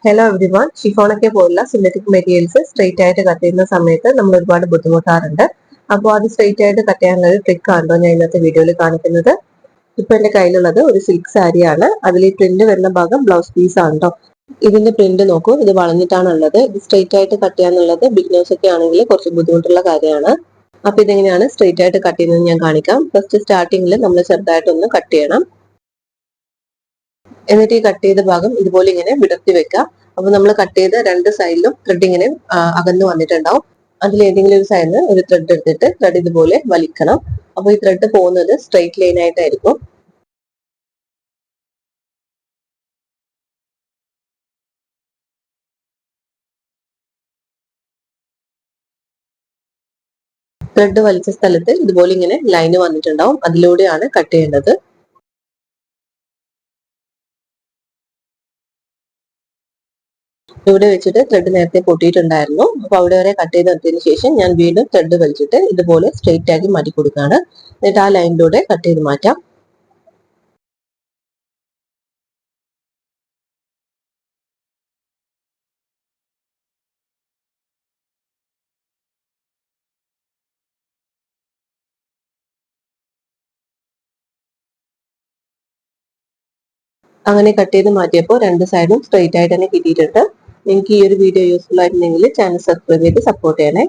Hello everyone, ഷിഫോണൊക്കെ പോലുള്ള synthetic materials straight ആയിട്ട് cut ചെയ്യുന്ന സമയത്ത് നമ്മൾ ഒരുപാട് ബുദ്ധിമുട്ടാറുണ്ട്. അപ്പോൾ അത് സ്ട്രെയിറ്റ് ആയിട്ട് കട്ട് ചെയ്യാനുള്ള ഒരു ട്രിക്ക് ആണോ ഞാൻ ഇന്നത്തെ വീഡിയോയിൽ കാണിക്കുന്നത്. ഇപ്പൊ എന്റെ കയ്യിലുള്ളത് ഒരു സിൽക്ക് സാരിയാണ്. അതിൽ ഈ പ്രിന്റ് വരുന്ന ഭാഗം ബ്ലൗസ് പീസ് ആണ് കേട്ടോ. ഇതിന്റെ പ്രിന്റ് നോക്കൂ, ഇത് വളഞ്ഞിട്ടാണ് ഉള്ളത്. ഇത് സ്ട്രെയിറ്റ് ആയിട്ട് കട്ട് ചെയ്യാന്നുള്ളത് ബിഗിനേഴ്സ് ഒക്കെ ആണെങ്കിൽ കുറച്ച് ബുദ്ധിമുട്ടുള്ള കാര്യമാണ്. അപ്പൊ ഇതെങ്ങനെയാണ് സ്ട്രെയിറ്റ് ആയിട്ട് കട്ട് ചെയ്യുന്നത് ഞാൻ കാണിക്കാം. ഫസ്റ്റ് സ്റ്റാർട്ടിങ്ങിൽ നമ്മൾ ചെറുതായിട്ടൊന്ന് കട്ട് ചെയ്യണം. എന്നിട്ട് ഈ കട്ട് ചെയ്ത ഭാഗം ഇതുപോലെ ഇങ്ങനെ വിടർത്തി വെക്കുക. അപ്പൊ നമ്മൾ കട്ട് ചെയ്ത രണ്ട് സൈഡിലും ത്രെഡ് ഇങ്ങനെ അകന്നു വന്നിട്ടുണ്ടാവും. അതിൽ ഏതെങ്കിലും ഒരു സൈഡിൽ ഒരു ത്രെഡ് എടുത്തിട്ട് ത്രെഡ് ഇതുപോലെ വലിക്കണം. അപ്പൊ ഈ ത്രെഡ് പോകുന്നത് സ്ട്രെയിറ്റ് ലൈൻ ആയിട്ടായിരിക്കും. ത്രെഡ് വലിച്ച സ്ഥലത്ത് ഇതുപോലെ ഇങ്ങനെ ലൈന് വന്നിട്ടുണ്ടാവും. അതിലൂടെയാണ് കട്ട് ചെയ്യേണ്ടത്. ഇവിടെ വെച്ചിട്ട് ത്രെഡ് നേരത്തെ പൊട്ടിയിട്ടുണ്ടായിരുന്നു. അപ്പൊ അവിടെ വരെ കട്ട് ചെയ്ത് നിർത്തിയതിനു ശേഷം ഞാൻ വീണ്ടും ത്രെഡ് വലിച്ചിട്ട് ഇതുപോലെ സ്ട്രെയിറ്റ് ആക്കി മാറ്റി കൊടുക്കുകയാണ്. എന്നിട്ട് ആ ലൈനിലൂടെ കട്ട് ചെയ്ത് മാറ്റാം. അങ്ങനെ കട്ട് ചെയ്ത് മാറ്റിയപ്പോൾ രണ്ട് സൈഡും സ്ട്രെയിറ്റ് ആയിട്ട് തന്നെ കിട്ടിയിട്ടുണ്ട്. നിങ്ങൾക്ക് ഈ ഒരു വീഡിയോ യൂസ്ഫുൾ ആയിട്ടുണ്ടെങ്കിൽ ചാനൽ സബ്സ്ക്രൈബ് ചെയ്ത് സപ്പോർട്ട് ചെയ്യണേ.